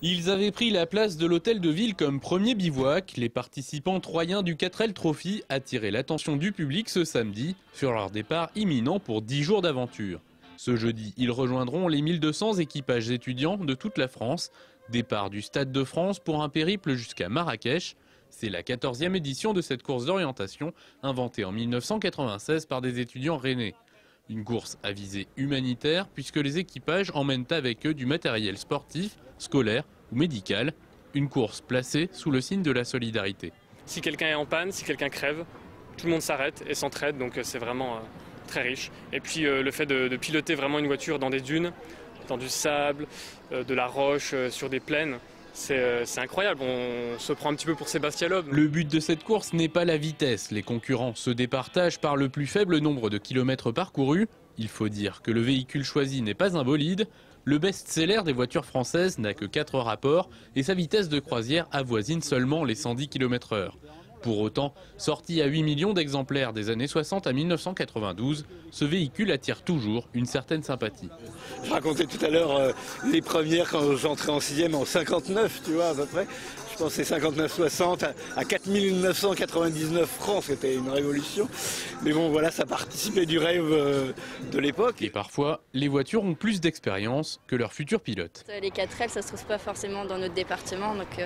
Ils avaient pris la place de l'hôtel de ville comme premier bivouac. Les participants troyens du 4L Trophy attiraient l'attention du public ce samedi sur leur départ imminent pour 10 jours d'aventure. Ce jeudi, ils rejoindront les 1200 équipages étudiants de toute la France. Départ du Stade de France pour un périple jusqu'à Marrakech. C'est la 14e édition de cette course d'orientation, inventée en 1996 par des étudiants rennais. Une course à visée humanitaire puisque les équipages emmènent avec eux du matériel sportif, scolaire ou médical. Une course placée sous le signe de la solidarité. Si quelqu'un est en panne, si quelqu'un crève, tout le monde s'arrête et s'entraide, donc c'est vraiment très riche. Et puis le fait de piloter vraiment une voiture dans des dunes, dans du sable, de la roche, sur des plaines, c'est incroyable, on se prend un petit peu pour Sébastien Loeb. Le but de cette course n'est pas la vitesse. Les concurrents se départagent par le plus faible nombre de kilomètres parcourus. Il faut dire que le véhicule choisi n'est pas un bolide. Le best-seller des voitures françaises n'a que 4 rapports et sa vitesse de croisière avoisine seulement les 110 km/h. Pour autant, sorti à 8 millions d'exemplaires des années 60 à 1992, ce véhicule attire toujours une certaine sympathie. Je racontais tout à l'heure les premières quand j'entrais en 6e en 59, tu vois, à peu près. Je pensais 59-60 à 4999 francs, c'était une révolution. Mais bon, voilà, ça participait du rêve de l'époque. Et parfois, les voitures ont plus d'expérience que leurs futurs pilotes. Les 4L, ça se trouve pas forcément dans notre département, donc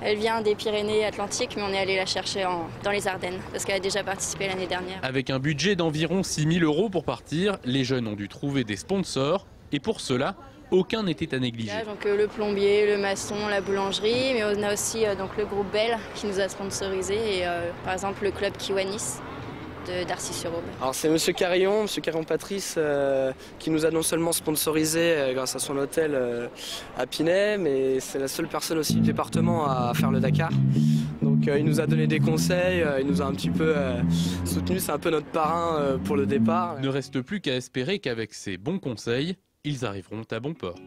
elle vient des Pyrénées-Atlantiques, mais on est allé la chercher dans les Ardennes, parce qu'elle a déjà participé l'année dernière. Avec un budget d'environ 6 000 € pour partir, les jeunes ont dû trouver des sponsors, et pour cela, aucun n'était à négliger. Donc le plombier, le maçon, la boulangerie, mais on a aussi donc, le groupe Bell qui nous a sponsorisé, et par exemple le club Kiwanis d'Arcis-sur-Aube. Alors c'est Monsieur Carillon Patrice, qui nous a non seulement sponsorisé grâce à son hôtel à Pinay, mais c'est la seule personne aussi du département à faire le Dakar. Donc il nous a donné des conseils, il nous a un petit peu soutenu, c'est un peu notre parrain pour le départ. Ne reste plus qu'à espérer qu'avec ces bons conseils, ils arriveront à bon port.